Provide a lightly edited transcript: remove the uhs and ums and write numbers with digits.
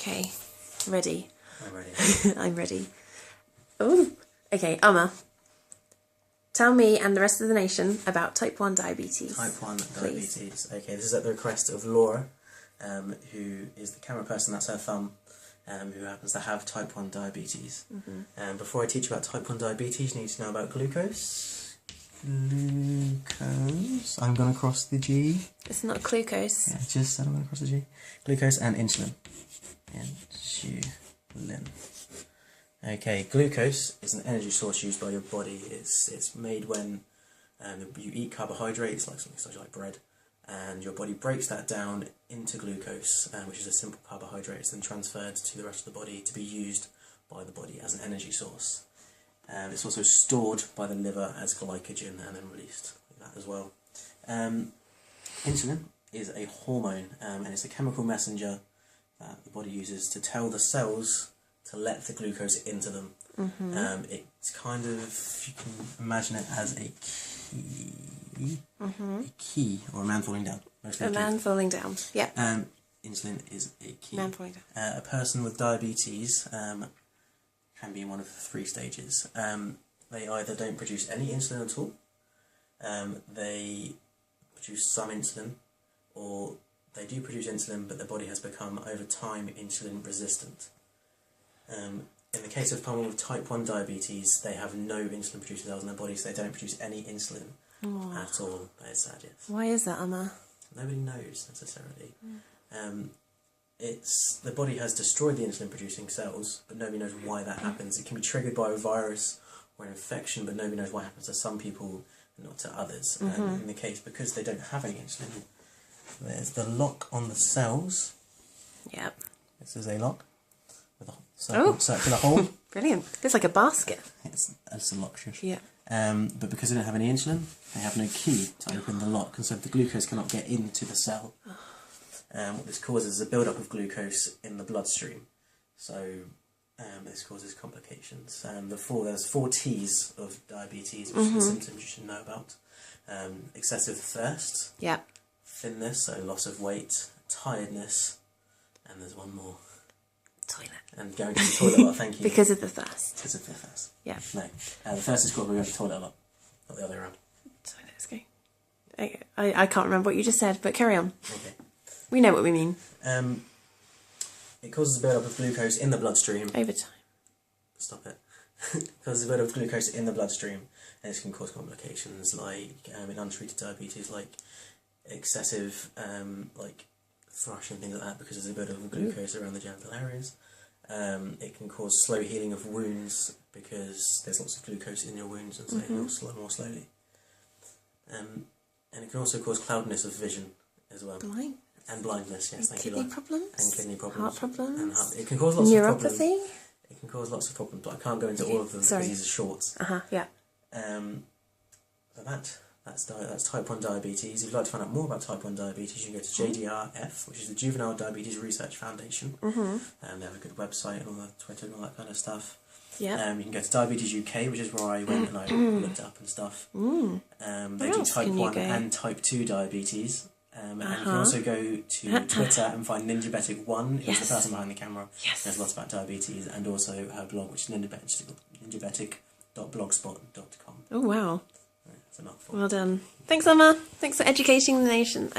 Okay, ready. I'm ready. I'm ready. Oh, okay, Amar. Tell me and the rest of the nation about type 1 diabetes. Type 1 please. diabetes. Okay, this is at the request of Laura, who is the camera person, that's her thumb, who happens to have type 1 diabetes. Before I teach you about type 1 diabetes, you need to know about glucose. Glucose. I'm going to cross the G. It's not glucose. Yeah, just said I'm going to cross the G. Glucose and insulin. Insulin. Okay, glucose is an energy source used by your body. It's made when you eat carbohydrates, like something such like bread, and your body breaks that down into glucose, which is a simple carbohydrate. It's then transferred to the rest of the body to be used by the body as an energy source. It's also stored by the liver as glycogen and then released like that as well. Insulin is a hormone, and it's a chemical messenger that the body uses to tell the cells to let the glucose into them. It's kind of, you can imagine it as a key, or a man falling down. A man falling down, yeah. Insulin is a key. Man falling down. A person with diabetes can be in one of 3 stages. They either don't produce any insulin at all, they produce some insulin, or they do produce insulin but the body has become over time insulin resistant. In the case of someone with type 1 diabetes, they have no insulin producing cells in their body, so they don't produce any insulin at all. That is sad, yes. Why is that, Amar? Nobody knows necessarily. The body has destroyed the insulin producing cells, but nobody knows why that happens. It can be triggered by a virus or an infection, but nobody knows what happens to some people and not to others. In the case, because they don't have any insulin, there's the lock on the cells. Yep. This is a lock with a circular hole. Brilliant. It's like a basket. It's a lock, shush. Yeah. But because they don't have any insulin, they have no key to open the lock, and so the glucose cannot get into the cell. What this causes is a build-up of glucose in the bloodstream. So this causes complications. There's 4 T's of diabetes, which are the symptoms you should know about. Excessive thirst. Yeah. Thinness, so loss of weight. Tiredness. And there's one more. Toilet. And going to the toilet a lot, thank you. Because of the thirst. Because of the thirst. Yeah. No. The thirst is called we go to the toilet a lot. Not the other way around. Toilet, let's go. I can't remember what you just said, but carry on. Okay. We know what we mean. It causes a build-up of glucose in the bloodstream. Over time. Stop it. It causes a build-up of glucose in the bloodstream, and this can cause complications like in untreated diabetes, like excessive like thrush and things like that, because there's a build-up of glucose around the genital areas. It can cause slow healing of wounds because there's lots of glucose in your wounds, and so it heals more slowly. And it can also cause cloudiness of vision as well. Blind. And blindness, yes, thank you. Kidney problems? And kidney problems. Heart problems? And it can cause lots of problems. Neuropathy? It can cause lots of problems, but I can't go into all of them because these are short. Yeah. So that's type 1 diabetes. If you'd like to find out more about type 1 diabetes, you can go to JDRF, which is the Juvenile Diabetes Research Foundation. And they have a good website and all the Twitter and all that kind of stuff. Yeah. You can go to Diabetes UK, which is where I went and I looked it up and stuff. They do type 1 and type 2 diabetes. And you can also go to Twitter and find Ninjabetic1, who's the person behind the camera. There's lots about diabetes, and also her blog, which is ninjabetic.blogspot.com. Oh, wow. That's a mouthful. Well done. Thanks, Amar. Thanks for educating the nation.